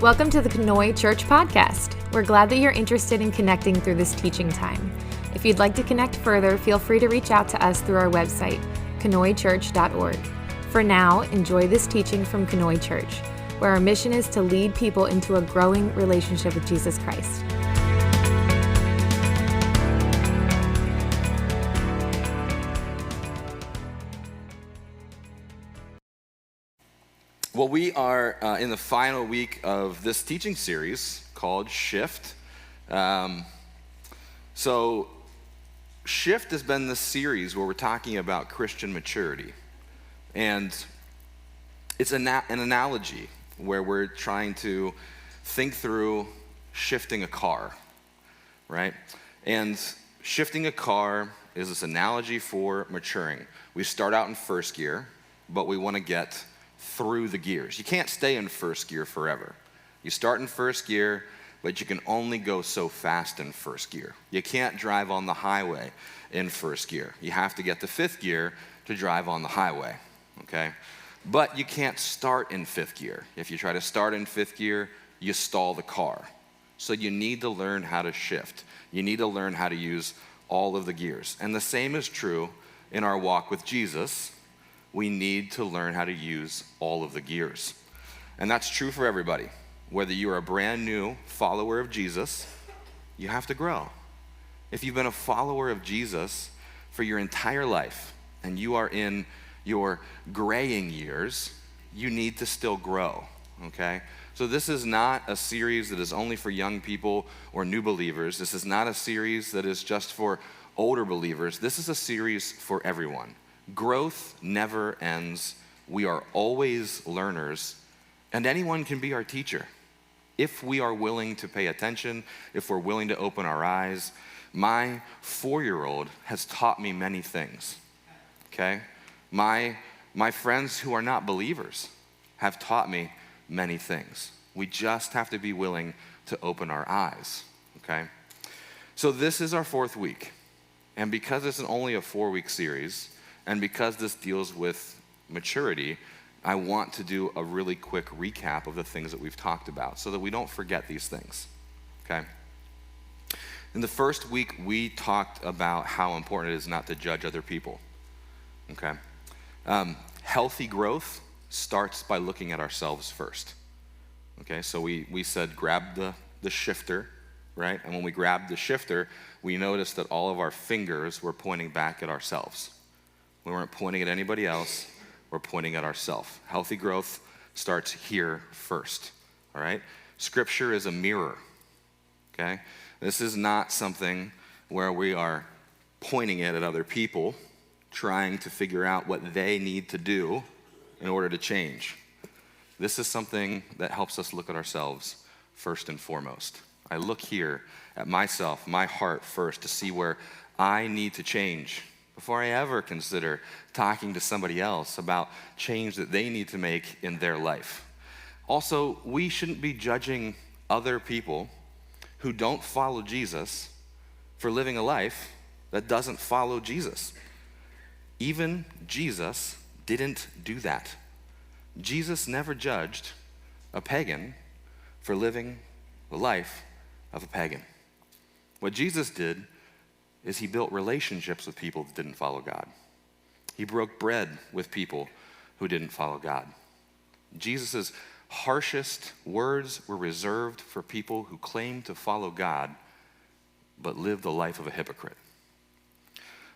Welcome to the Knoy Church podcast. We're glad that you're interested in connecting through this teaching time. If you'd like to connect further, feel free to reach out to us through our website, knoychurch.org. For now, enjoy this teaching from Knoy Church, where our mission is to lead people into a growing relationship with Jesus Christ. Well, we are in the final week of this teaching series called Shift. So Shift has been this series where we're talking about Christian maturity. And it's an analogy where we're trying to think through shifting a car, right? And shifting a car is this analogy for maturing. We start out in first gear, but we want to get through the gears. You can't stay in first gear forever. You start in first gear, but you can only go so fast in first gear. You can't drive on the highway in first gear. You have to get to fifth gear to drive on the highway, okay? But you can't start in fifth gear. If you try to start in fifth gear, you stall the car. So you need to learn how to shift. You need to learn how to use all of the gears. And the same is true in our walk with Jesus. We need to learn how to use all of the gears. And that's true for everybody. Whether you're a brand new follower of Jesus, you have to grow. If you've been a follower of Jesus for your entire life and you are in your graying years, you need to still grow, okay? So this is not a series that is only for young people or new believers. This is not a series that is just for older believers. This is a series for everyone. Growth never ends. We are always learners, and anyone can be our teacher if we are willing to pay attention, if we're willing to open our eyes. My 4-year-old has taught me many things, okay? My friends who are not believers have taught me many things. We just have to be willing to open our eyes, okay? So this is our 4th week, and because it's only a 4-week series, and because this deals with maturity, I want to do a really quick recap of the things that we've talked about so that we don't forget these things, okay? In the first week, we talked about how important it is not to judge other people, okay? Healthy growth starts by looking at ourselves first, okay? So we said grab the shifter, right? And when we grabbed the shifter, we noticed that all of our fingers were pointing back at ourselves. We weren't pointing at anybody else, we're pointing at ourselves. Healthy growth starts here first, all right? Scripture is a mirror, okay? This is not something where we are pointing it at other people, trying to figure out what they need to do in order to change. This is something that helps us look at ourselves first and foremost. I look here at myself, my heart first, to see where I need to change before I ever consider talking to somebody else about change that they need to make in their life. Also, we shouldn't be judging other people who don't follow Jesus for living a life that doesn't follow Jesus. Even Jesus didn't do that. Jesus never judged a pagan for living the life of a pagan. What Jesus did is he built relationships with people that didn't follow God. He broke bread with people who didn't follow God. Jesus' harshest words were reserved for people who claimed to follow God but lived the life of a hypocrite.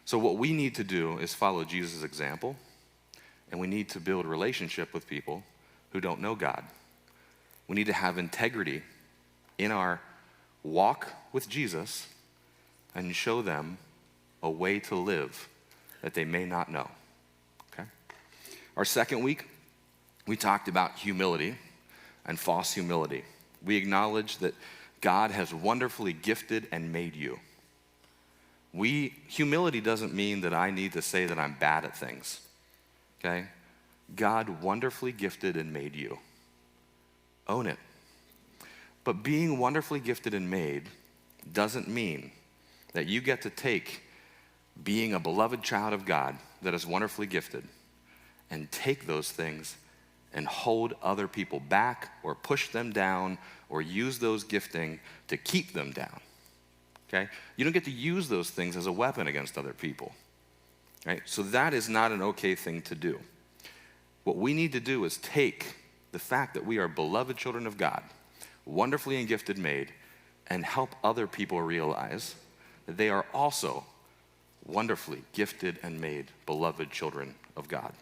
So what we need to do is follow Jesus' example, and we need to build relationship with people who don't know God. We need to have integrity in our walk with Jesus and show them a way to live that they may not know, okay? Our second week, we talked about humility and false humility. We acknowledge that God has wonderfully gifted and made you. Humility doesn't mean that I need to say that I'm bad at things, okay? God wonderfully gifted and made you. Own it. But being wonderfully gifted and made doesn't mean that you get to take being a beloved child of God that is wonderfully gifted and take those things and hold other people back or push them down or use those gifting to keep them down. Okay? You don't get to use those things as a weapon against other people. Right? So that is not an okay thing to do. What we need to do is take the fact that we are beloved children of God, wonderfully and gifted made, and help other people realize that they are also wonderfully gifted and made beloved children of God.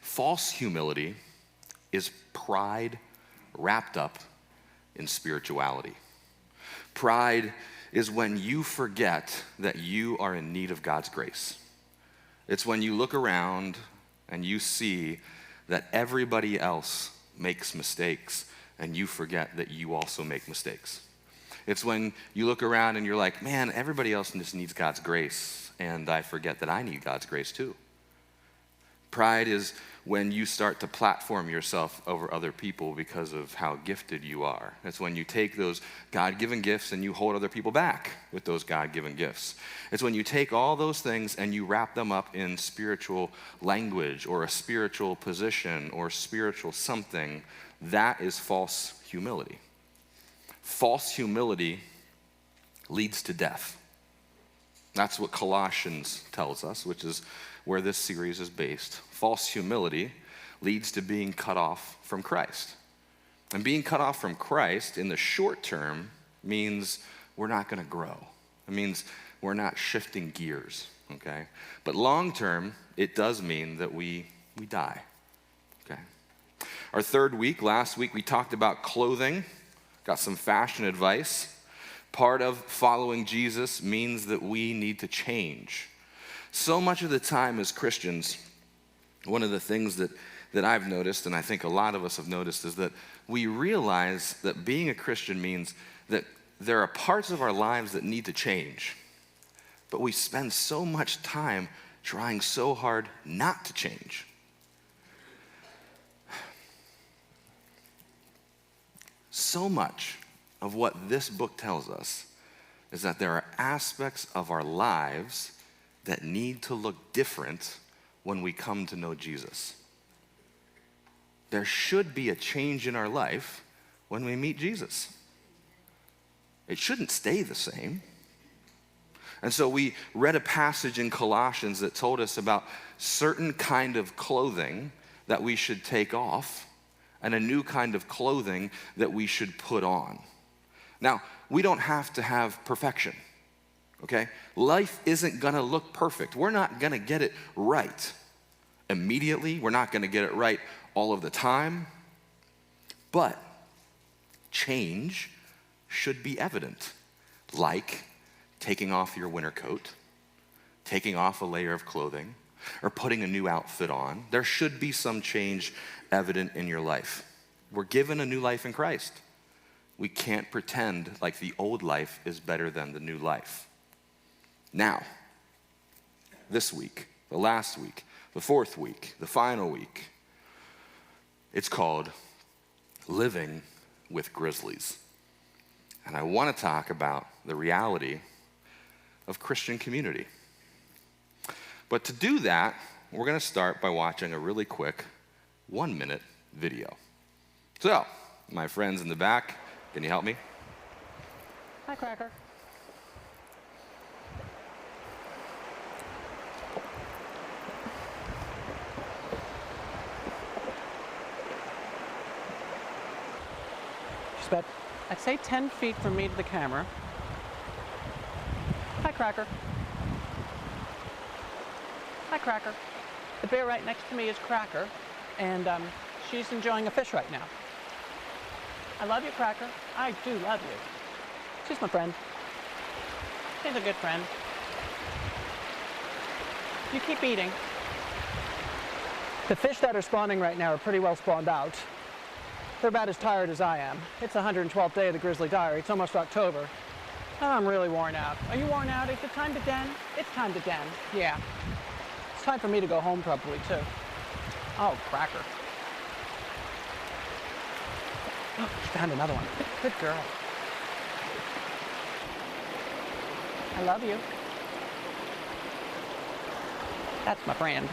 False humility is pride wrapped up in spirituality. Pride is when you forget that you are in need of God's grace. It's when you look around and you see that everybody else makes mistakes and you forget that you also make mistakes. It's when you look around and you're like, man, everybody else just needs God's grace, and I forget that I need God's grace too. Pride is when you start to platform yourself over other people because of how gifted you are. It's when you take those God-given gifts and you hold other people back with those God-given gifts. It's when you take all those things and you wrap them up in spiritual language or a spiritual position or spiritual something. That is false humility. False humility leads to death. That's what Colossians tells us, which is where this series is based. False humility leads to being cut off from Christ. And being cut off from Christ in the short term means we're not going to grow. It means we're not shifting gears, okay? But long term, it does mean that we die, okay? Our third week, last week, we talked about clothing, got some fashion advice. Part of following Jesus means that we need to change. So much of the time as Christians, one of the things that I've noticed, and I think a lot of us have noticed, is that we realize that being a Christian means that there are parts of our lives that need to change. But we spend so much time trying so hard not to change. So much of what this book tells us is that there are aspects of our lives that need to look different when we come to know Jesus. There should be a change in our life when we meet Jesus. It shouldn't stay the same. And so we read a passage in Colossians that told us about certain kind of clothing that we should take off and a new kind of clothing that we should put on. Now, we don't have to have perfection, okay? Life isn't gonna look perfect. We're not gonna get it right immediately. We're not gonna get it right all of the time. But change should be evident, like taking off your winter coat, taking off a layer of clothing, or putting a new outfit on. There should be some change evident in your life. We're given a new life in Christ. We can't pretend like the old life is better than the new life. Now, this week, the last week, the fourth week, the final week, it's called Living with Grizzlies. And I want to talk about the reality of Christian community. But to do that, we're going to start by watching a really quick 1-minute video. So, my friends in the back, can you help me? Hi, Cracker. She's about, I'd say 10 feet from me to the camera. Hi, Cracker. Hi, Cracker. The bear right next to me is Cracker, and she's enjoying a fish right now. I love you, Cracker. I do love you. She's my friend. She's a good friend. You keep eating. The fish that are spawning right now are pretty well spawned out. They're about as tired as I am. It's the 112th day of the Grizzly Diary. It's almost October. I'm really worn out. Are you worn out? Is it time to den? It's time to den. Yeah. It's time for me to go home probably, too. Oh, Cracker. Oh, she found another one. Good girl. I love you. That's my friend.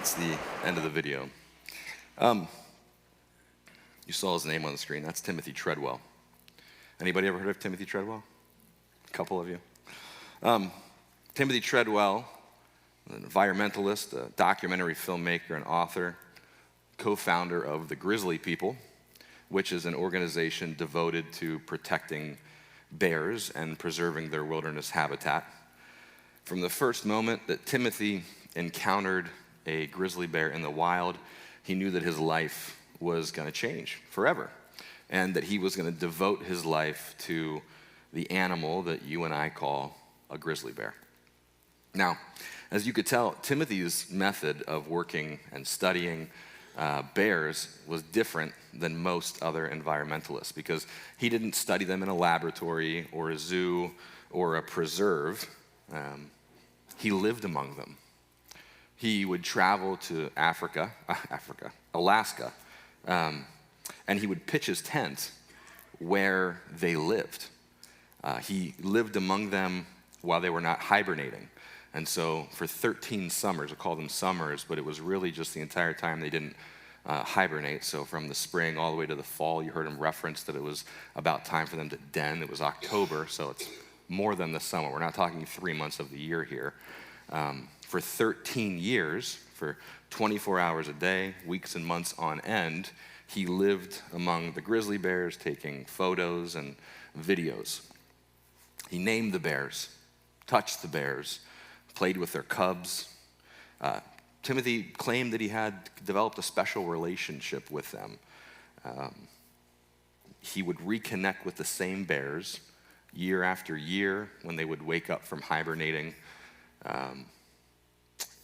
That's the end of the video. You saw his name on the screen. That's Timothy Treadwell. Anybody ever heard of Timothy Treadwell? A couple of you. Timothy Treadwell, an environmentalist, a documentary filmmaker, and author, co-founder of the Grizzly People, which is an organization devoted to protecting bears and preserving their wilderness habitat. From the first moment that Timothy encountered a grizzly bear in the wild, he knew that his life was going to change forever, and that he was going to devote his life to the animal that you and I call a grizzly bear. Now, as you could tell, Timothy's method of working and studying bears was different than most other environmentalists, because he didn't study them in a laboratory or a zoo or a preserve. He lived among them. He would travel to Alaska, and he would pitch his tent where they lived. He lived among them while they were not hibernating. And so for 13 summers, we'll call them summers, but it was really just the entire time they didn't hibernate. So from the spring all the way to the fall, you heard him reference that it was about time for them to den. It was October, so it's more than the summer. We're not talking 3 months of the year here. For 13 years, for 24 hours a day, weeks and months on end, he lived among the grizzly bears, taking photos and videos. He named the bears, touched the bears, played with their cubs. Timothy claimed that he had developed a special relationship with them. He would reconnect with the same bears year after year when they would wake up from hibernating.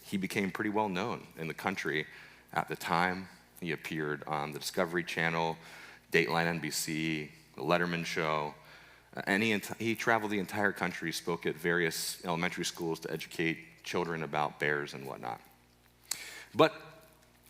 He became pretty well known in the country at the time. He appeared on the Discovery Channel, Dateline NBC, The Letterman Show, and he traveled the entire country, spoke at various elementary schools to educate children about bears and whatnot. But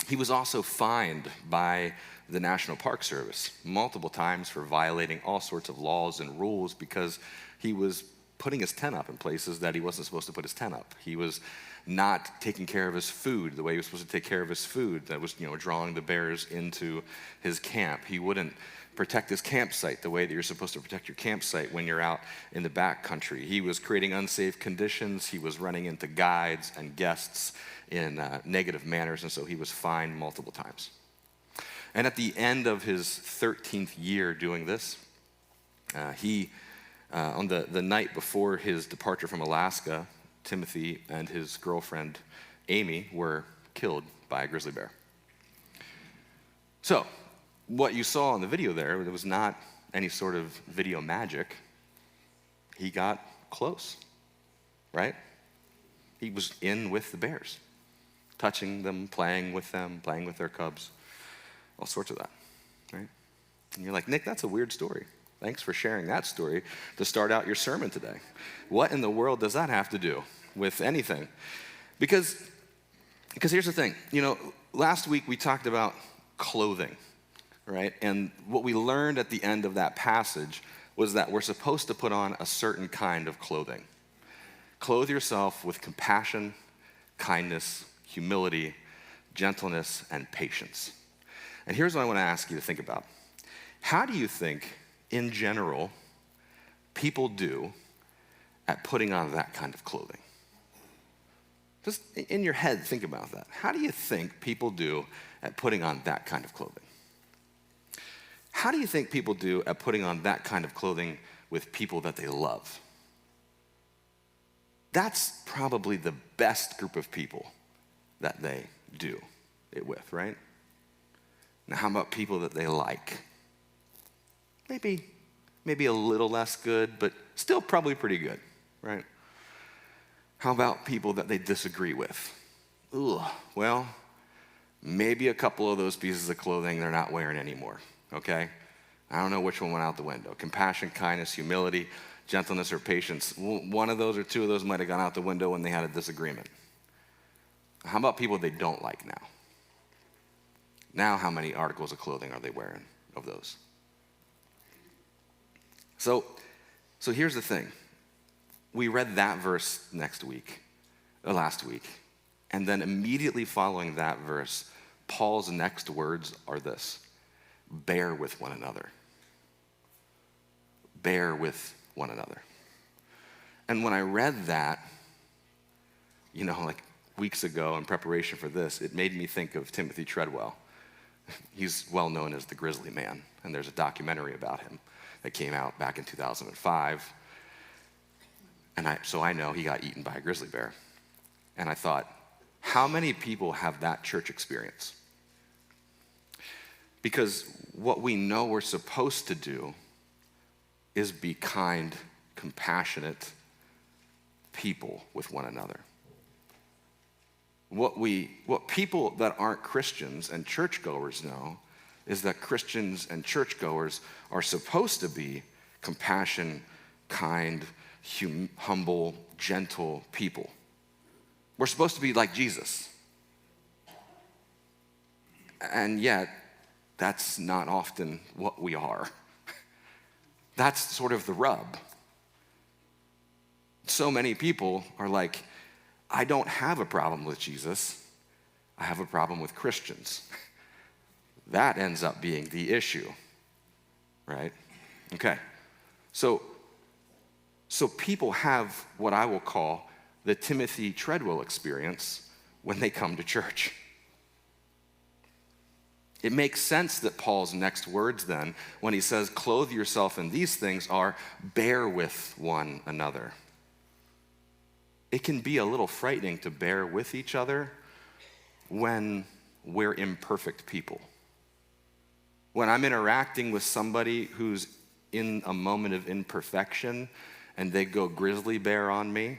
he was also fined by the National Park Service multiple times for violating all sorts of laws and rules, because he was putting his tent up in places that he wasn't supposed to put his tent up. He was not taking care of his food the way he was supposed to take care of his food. That was, drawing the bears into his camp. He wouldn't protect his campsite the way that you're supposed to protect your campsite when you're out in the backcountry. He was creating unsafe conditions. He was running into guides and guests in negative manners, and so he was fined multiple times. And at the end of his 13th year doing this, on the night before his departure from Alaska, Timothy and his girlfriend, Amy, were killed by a grizzly bear. So, what you saw in the video there was not any sort of video magic. He got close, right? He was in with the bears, touching them, playing with their cubs, all sorts of that, right? And you're like, Nick, that's a weird story. Thanks for sharing that story to start out your sermon today. What in the world does that have to do with anything? Because here's the thing. Last week we talked about clothing, right? And what we learned at the end of that passage was that we're supposed to put on a certain kind of clothing. Clothe yourself with compassion, kindness, humility, gentleness, and patience. And here's what I want to ask you to think about. How do you think, in general, people do at putting on that kind of clothing? Just in your head, think about that. How do you think people do at putting on that kind of clothing? How do you think people do at putting on that kind of clothing with people that they love? That's probably the best group of people that they do it with, right? Now, how about people that they like? Maybe a little less good, but still probably pretty good, right? How about people that they disagree with? Well, maybe a couple of those pieces of clothing they're not wearing anymore, okay? I don't know which one went out the window. Compassion, kindness, humility, gentleness, or patience. One of those or two of those might have gone out the window when they had a disagreement. How about people they don't like now? Now, how many articles of clothing are they wearing of those? So here's the thing. We read that verse last week, And then immediately following that verse, Paul's next words are this: bear with one another. Bear with one another. And when I read that, like weeks ago in preparation for this, it made me think of Timothy Treadwell. He's well known as the Grizzly Man, and there's a documentary about him that came out back in 2005. And so I know he got eaten by a grizzly bear. And I thought, how many people have that church experience? Because what we know we're supposed to do is be kind, compassionate people with one another. What people that aren't Christians and churchgoers know is that Christians and churchgoers are supposed to be compassionate, kind, humble, gentle people. We're supposed to be like Jesus. And yet, that's not often what we are. That's sort of the rub. So many people are like, I don't have a problem with Jesus. I have a problem with Christians. That ends up being the issue, right? Okay. So people have what I will call the Timothy Treadwell experience when they come to church. It makes sense that Paul's next words then, when he says, clothe yourself in these things, are bear with one another. It can be a little frightening to bear with each other when we're imperfect people. When I'm interacting with somebody who's in a moment of imperfection and they go grizzly bear on me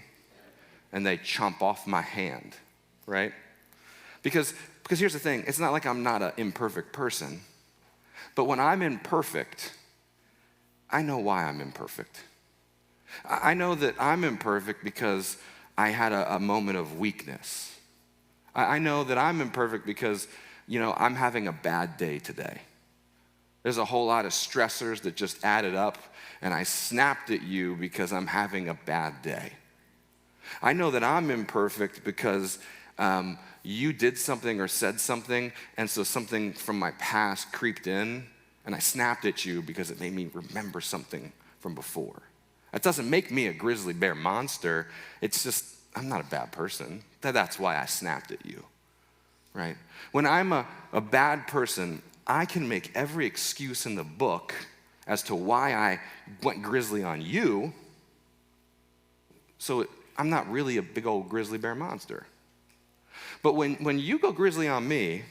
and they chomp off my hand, right? Because here's the thing, it's not like I'm not an imperfect person, but when I'm imperfect, I know why I'm imperfect. I know that I'm imperfect because I had a moment of weakness. I know that I'm imperfect because, I'm having a bad day today. There's a whole lot of stressors that just added up, and I snapped at you because I'm having a bad day. I know that I'm imperfect because you did something or said something, and so something from my past creeped in, and I snapped at you because it made me remember something from before. That doesn't make me a grizzly bear monster. It's just, I'm not a bad person. That's why I snapped at you, right? When I'm a bad person, I can make every excuse in the book as to why I went grizzly on you, so I'm not really a big old grizzly bear monster. But when you go grizzly on me,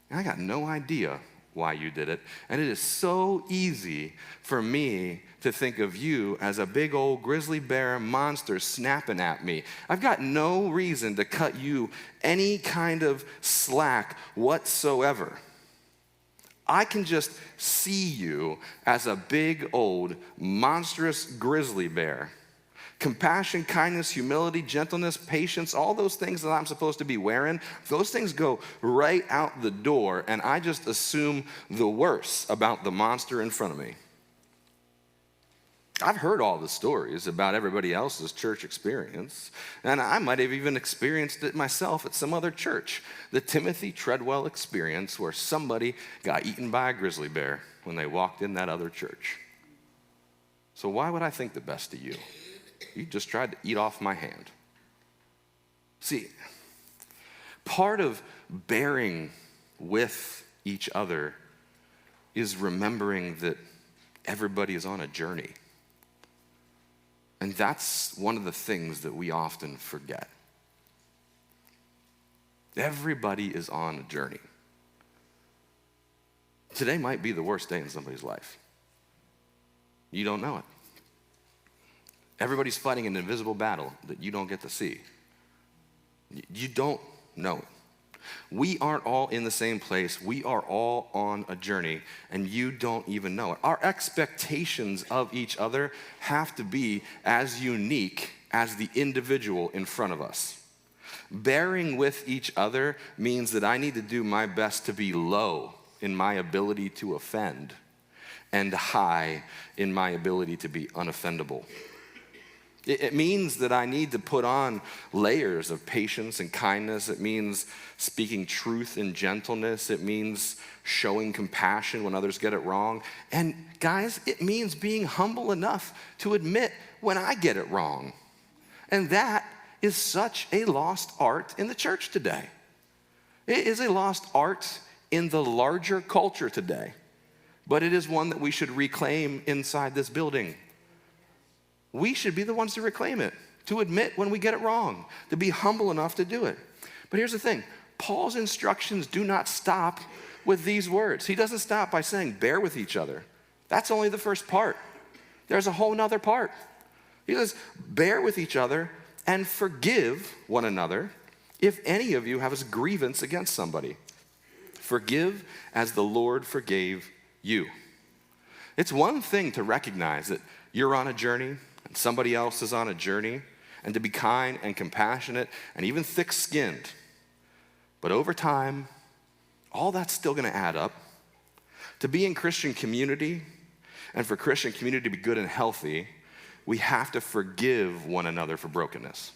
I got no idea why you did it. And it is so easy for me to think of you as a big old grizzly bear monster snapping at me. I've got no reason to cut you any kind of slack whatsoever. I can just see you as a big old monstrous grizzly bear. Compassion, kindness, humility, gentleness, patience, all those things that I'm supposed to be wearing, those things go right out the door, and I just assume the worst about the monster in front of me. I've heard all the stories about everybody else's church experience, and I might have even experienced it myself at some other church. The Timothy Treadwell experience where somebody got eaten by a grizzly bear when they walked in that other church. So why would I think the best of you? You just tried to eat off my hand. See, part of bearing with each other is remembering that everybody is on a journey. And that's one of the things that we often forget. Everybody is on a journey. Today might be the worst day in somebody's life. You don't know it. Everybody's fighting an invisible battle that you don't get to see. You don't know it. We aren't all in the same place. We are all on a journey, and you don't even know it. Our expectations of each other have to be as unique as the individual in front of us. Bearing with each other means that I need to do my best to be low in my ability to offend and high in my ability to be unoffendable. It means that I need to put on layers of patience and kindness. It means speaking truth in gentleness. It means showing compassion when others get it wrong. And guys, it means being humble enough to admit when I get it wrong. And that is such a lost art in the church today. It is a lost art in the larger culture today, but it is one that we should reclaim inside this building. We should be the ones to reclaim it, to admit when we get it wrong, to be humble enough to do it. But here's the thing, Paul's instructions do not stop with these words. He doesn't stop by saying, bear with each other. That's only the first part. There's a whole nother part. He says, bear with each other and forgive one another if any of you have a grievance against somebody. Forgive as the Lord forgave you. It's one thing to recognize that you're on a journey and somebody else is on a journey, and to be kind and compassionate and even thick-skinned. But over time, all that's still going to add up. To be in Christian community and for Christian community to be good and healthy, we have to forgive one another for brokenness.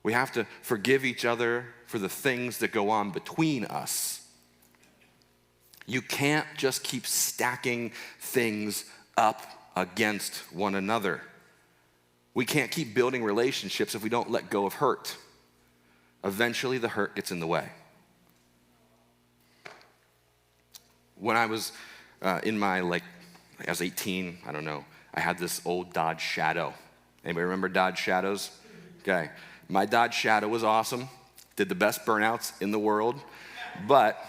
We have to forgive each other for the things that go on between us. You can't just keep stacking things up against one another. We can't keep building relationships if we don't let go of hurt. Eventually, the hurt gets in the way. When I was I was 18, I don't know, I had this old Dodge Shadow. Anybody remember Dodge Shadows? Okay. My Dodge Shadow was awesome, did the best burnouts in the world, but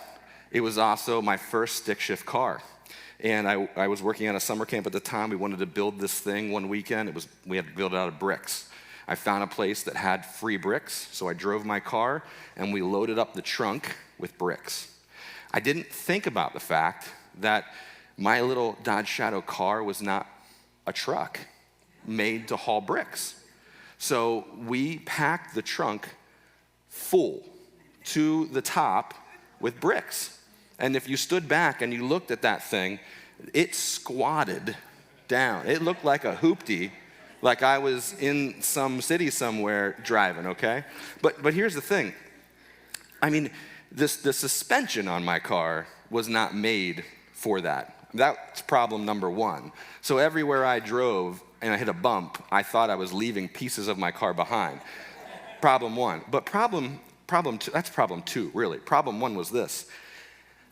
it was also my first stick shift car. And I was working at a summer camp at the time. We wanted to build this thing one weekend. We had to build it out of bricks. I found a place that had free bricks, so I drove my car and we loaded up the trunk with bricks. I didn't think about the fact that my little Dodge Shadow car was not a truck made to haul bricks. So we packed the trunk full to the top with bricks. And if you stood back and you looked at that thing, it squatted down. It looked like a hoopty, like I was in some city somewhere driving, okay? But here's the thing. I mean, the suspension on my car was not made for that. That's problem number one. So everywhere I drove and I hit a bump, I thought I was leaving pieces of my car behind. Problem one. But problem two, that's problem two, really. Problem one was this.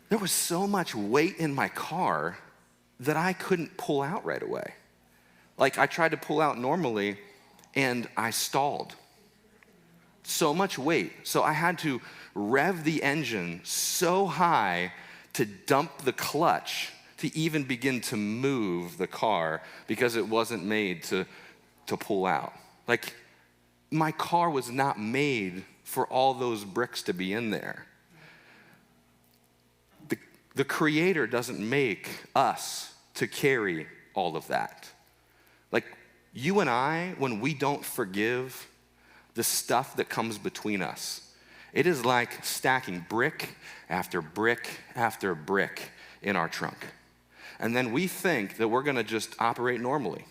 There was so much weight in my car that I couldn't pull out right away. Like I tried to pull out normally and I stalled. So much weight. So I had to rev the engine so high to dump the clutch to even begin to move the car because it wasn't made to pull out. Like my car was not made for all those bricks to be in there. The Creator doesn't make us to carry all of that. Like you and I, when we don't forgive the stuff that comes between us, it is like stacking brick after brick after brick in our trunk. And then we think that we're gonna just operate normally.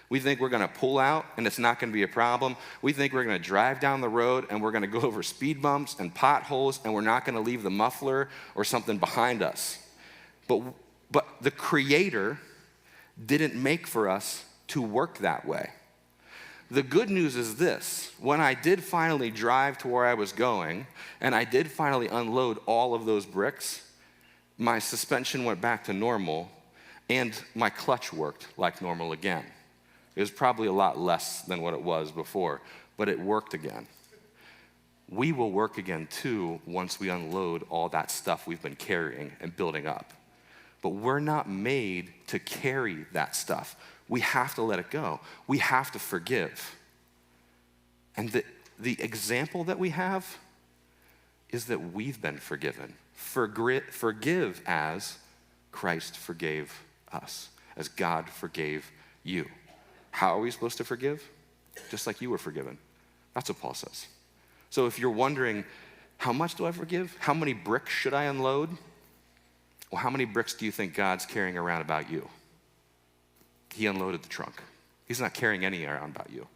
We think we're gonna pull out and it's not gonna be a problem. We think we're gonna drive down the road and we're gonna go over speed bumps and potholes and we're not gonna leave the muffler or something behind us. But the Creator didn't make for us to work that way. The good news is this: when I did finally drive to where I was going and I did finally unload all of those bricks, my suspension went back to normal and my clutch worked like normal again. It was probably a lot less than what it was before, but it worked again. We will work again too once we unload all that stuff we've been carrying and building up. But we're not made to carry that stuff. We have to let it go. We have to forgive. And the example that we have is that we've been forgiven. Forgive as Christ forgave us, as God forgave you. How are we supposed to forgive? Just like you were forgiven. That's what Paul says. So if you're wondering, how much do I forgive? How many bricks should I unload? Well, how many bricks do you think God's carrying around about you? He unloaded the trunk. He's not carrying any around about you.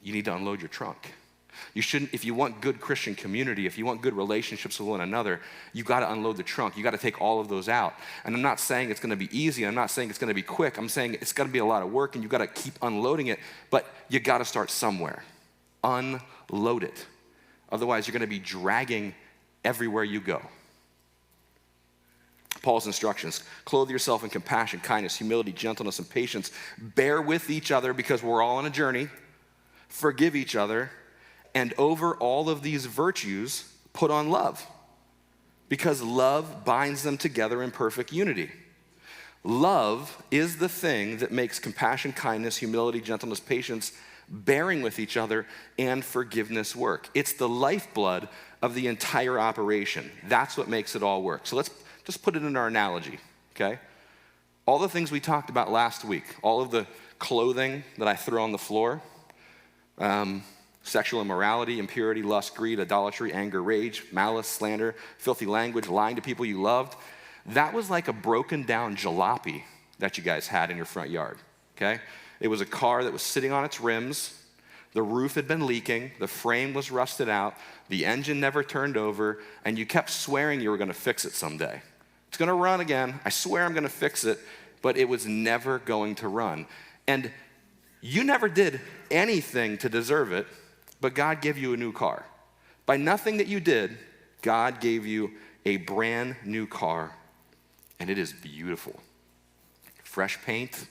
You need to unload your trunk. You shouldn't, if you want good Christian community, if you want good relationships with one another, you've got to unload the trunk. You got to take all of those out. And I'm not saying it's going to be easy. I'm not saying it's going to be quick. I'm saying it's got to be a lot of work and you've got to keep unloading it, but you got to start somewhere. Unload it. Otherwise, you're going to be dragging everywhere you go. Paul's instructions: clothe yourself in compassion, kindness, humility, gentleness, and patience. Bear with each other because we're all on a journey. Forgive each other. And over all of these virtues, put on love, because love binds them together in perfect unity. Love is the thing that makes compassion, kindness, humility, gentleness, patience, bearing with each other, and forgiveness work. It's the lifeblood of the entire operation. That's what makes it all work. So let's just put it in our analogy, okay? All the things we talked about last week, all of the clothing that I threw on the floor, sexual immorality, impurity, lust, greed, idolatry, anger, rage, malice, slander, filthy language, lying to people you loved. That was like a broken down jalopy that you guys had in your front yard, okay? It was a car that was sitting on its rims. The roof had been leaking. The frame was rusted out. The engine never turned over. And you kept swearing you were going to fix it someday. It's going to run again. I swear I'm going to fix it. But it was never going to run. And you never did anything to deserve it. But God gave you a new car. By nothing that you did, God gave you a brand new car, and it is beautiful. Fresh paint,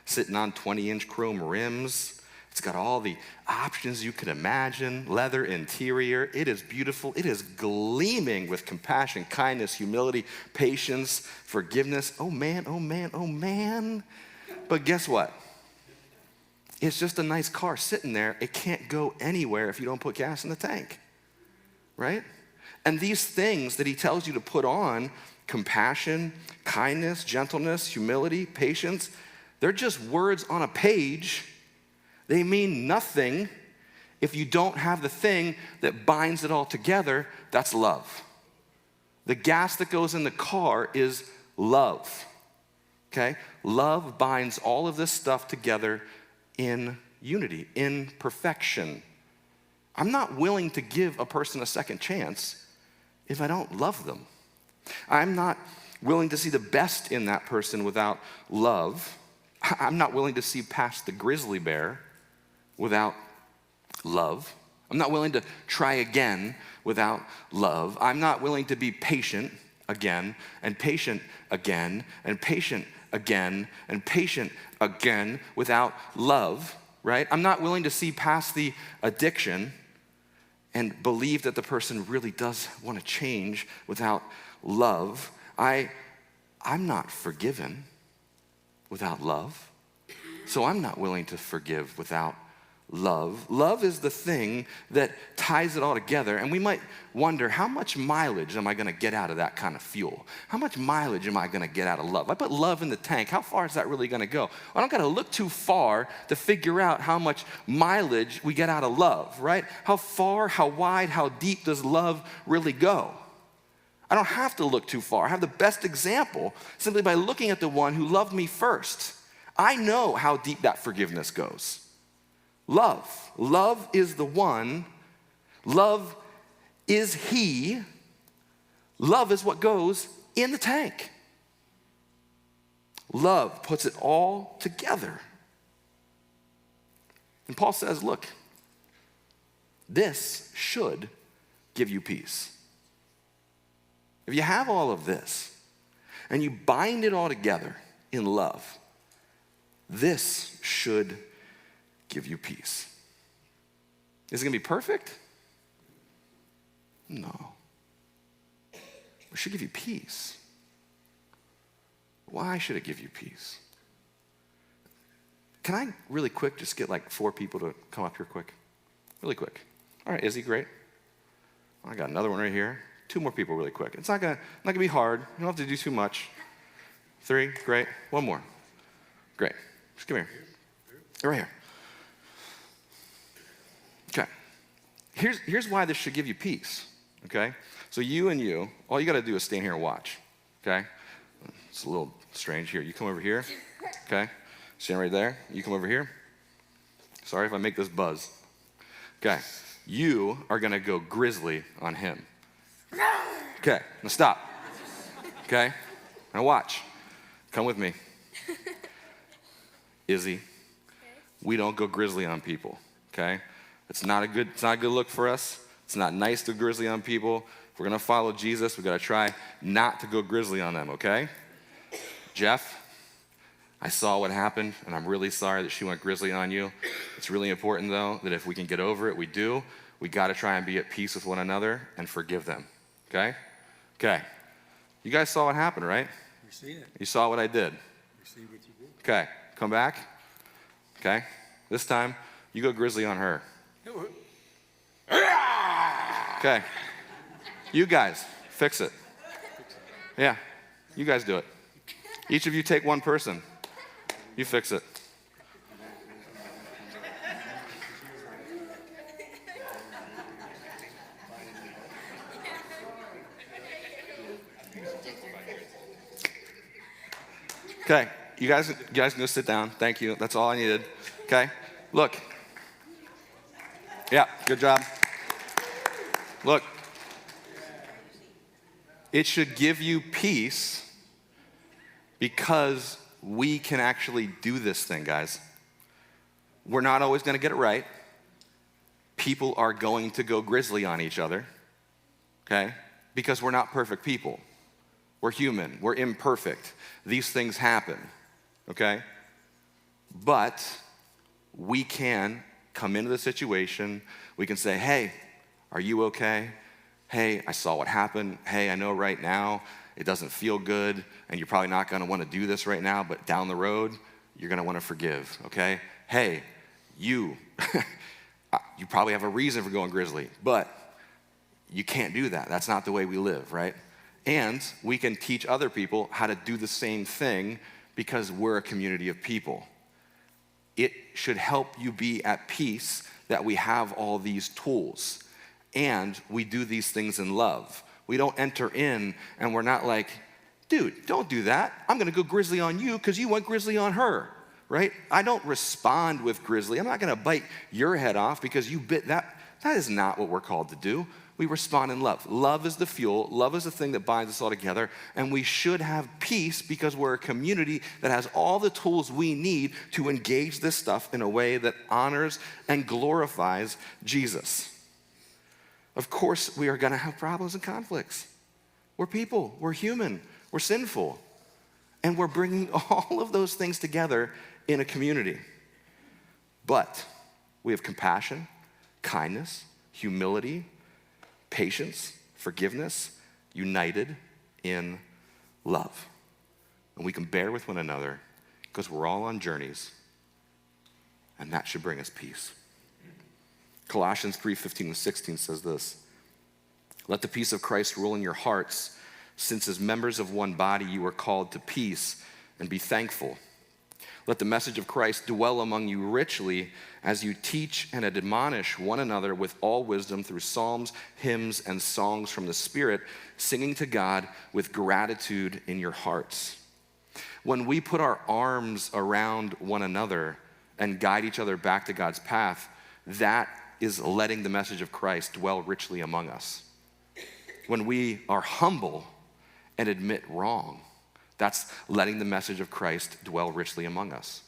sitting on 20-inch chrome rims. It's got all the options you could imagine, leather interior. It is beautiful. It is gleaming with compassion, kindness, humility, patience, forgiveness. Oh man, oh man, oh man. But guess what? It's just a nice car sitting there. It can't go anywhere if you don't put gas in the tank, right? And these things that he tells you to put on, compassion, kindness, gentleness, humility, patience, they're just words on a page. They mean nothing if you don't have the thing that binds it all together. That's love. The gas that goes in the car is love, okay? Love binds all of this stuff together in unity, in perfection. I'm not willing to give a person a second chance if I don't love them. I'm not willing to see the best in that person without love. I'm not willing to see past the grizzly bear without love. I'm not willing to try again without love. I'm not willing to be patient again and patient again and patient again and patient again without love, right? I'm not willing to see past the addiction and believe that the person really does want to change without love. I'm not forgiven without love, so I'm not willing to forgive without love. Love is the thing that ties it all together, and we might wonder, how much mileage am I going to get out of that kind of fuel? How much mileage am I going to get out of love? I put love in the tank. How far is that really going to go? I don't got to look too far to figure out how much mileage we get out of love, right? How far, how wide, how deep does love really go? I don't have to look too far. I have the best example simply by looking at the one who loved me first. I know how deep that forgiveness goes. Love. Love is the one. Love is he. Love is what goes in the tank. Love puts it all together. And Paul says, look, this should give you peace. If you have all of this and you bind it all together in love, this should give you peace. Is it going to be perfect? No. It should give you peace. Why should it give you peace? Can I really quick just get like 4 people to come up here quick? Really quick. All right, Izzy, great. I got another one right here. 2 more people really quick. It's not gonna be hard. You don't have to do too much. 3, great. 1 more. Great. Just come here. Right here. Okay. Here's why this should give you peace. Okay? So you and you, all you gotta do is stand here and watch. Okay? It's a little strange here. You come over here. Okay? Stand right there. You come over here. Sorry if I make this buzz. Okay. You are going to go grizzly on him. Okay. Now stop. Okay. Now watch. Come with me. Izzy, we don't go grizzly on people. Okay. It's not a good look for us. It's not nice to grizzly on people. If we're going to follow Jesus, we've got to try not to go grizzly on them, okay? Jeff, I saw what happened, and I'm really sorry that she went grizzly on you. It's really important, though, that if we can get over it, we do. We got to try and be at peace with one another and forgive them, okay? Okay. You guys saw what happened, right? We see it. You saw what I did. We see what you did. Okay. Come back. Okay. This time, you go grizzly on her. Okay. You guys, fix it. Yeah, you guys do it. Each of you take one person. You fix it. Okay, you guys can go sit down. Thank you. That's all I needed. Okay, look. Yeah, good job. Look. It should give you peace because we can actually do this thing, guys. We're not always going to get it right. People are going to go grizzly on each other, okay? Because we're not perfect people. We're human. We're imperfect. These things happen, okay? But we can come into the situation. We can say, hey, are you okay? Hey, I saw what happened. Hey, I know right now it doesn't feel good, and you're probably not going to want to do this right now, but down the road, you're going to want to forgive, okay? Hey, you probably have a reason for going grizzly, but you can't do that. That's not the way we live, right? And we can teach other people how to do the same thing because we're a community of people. It should help you be at peace that we have all these tools. And we do these things in love. We don't enter in and we're not like, dude, don't do that. I'm going to go grizzly on you because you went grizzly on her, right? I don't respond with grizzly. I'm not going to bite your head off because you bit that. That is not what we're called to do. We respond in love. Love is the fuel. Love is the thing that binds us all together. And we should have peace because we're a community that has all the tools we need to engage this stuff in a way that honors and glorifies Jesus. Of course, we are going to have problems and conflicts. We're people. We're human. We're sinful. And we're bringing all of those things together in a community. But we have compassion, kindness, humility, patience, forgiveness, united in love. And we can bear with one another because we're all on journeys. And that should bring us peace. Colossians 3:15-16 says this: let the peace of Christ rule in your hearts, since as members of one body you are called to peace, and be thankful. Let the message of Christ dwell among you richly as you teach and admonish one another with all wisdom through psalms, hymns, and songs from the Spirit, singing to God with gratitude in your hearts. When we put our arms around one another and guide each other back to God's path, that is letting the message of Christ dwell richly among us. When we are humble and admit wrong, that's letting the message of Christ dwell richly among us.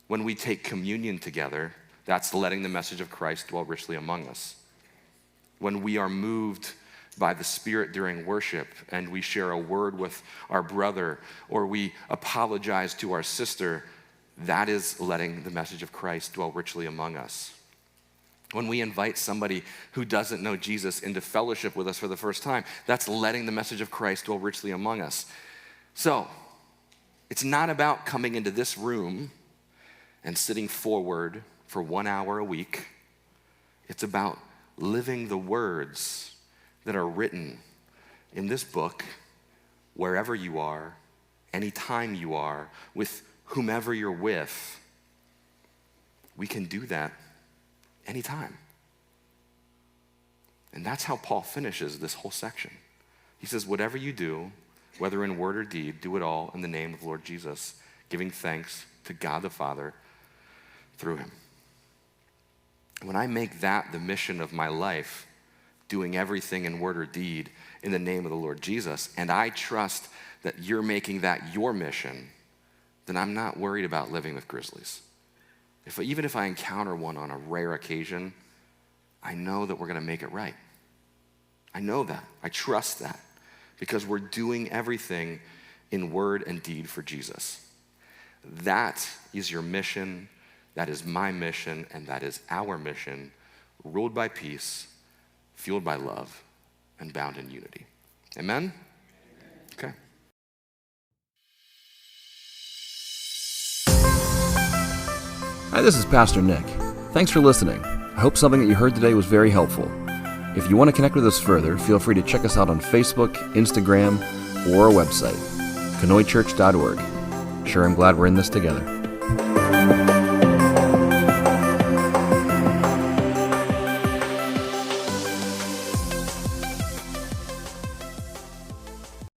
When we take communion together, that's letting the message of Christ dwell richly among us. When we are moved by the Spirit during worship and we share a word with our brother or we apologize to our sister, that is letting the message of Christ dwell richly among us. When we invite somebody who doesn't know Jesus into fellowship with us for the first time, that's letting the message of Christ dwell richly among us. So, it's not about coming into this room and sitting forward for 1 hour a week. It's about living the words that are written in this book, wherever you are, anytime you are, with whomever you're with. We can do that anytime. And that's how Paul finishes this whole section. He says, whatever you do, whether in word or deed, do it all in the name of Lord Jesus, giving thanks to God the Father through him. When I make that the mission of my life, doing everything in word or deed in the name of the Lord Jesus, and I trust that you're making that your mission, then I'm not worried about living with Grizzlies. Even if I encounter one on a rare occasion, I know that we're going to make it right. I know that. I trust that because we're doing everything in word and deed for Jesus. That is your mission. That is my mission, and that is our mission, ruled by peace, fueled by love, and bound in unity. Amen? Okay. Hi, this is Pastor Nick. Thanks for listening. I hope something that you heard today was very helpful. If you want to connect with us further, feel free to check us out on Facebook, Instagram, or our website, canoychurch.org. Sure, I'm glad we're in this together.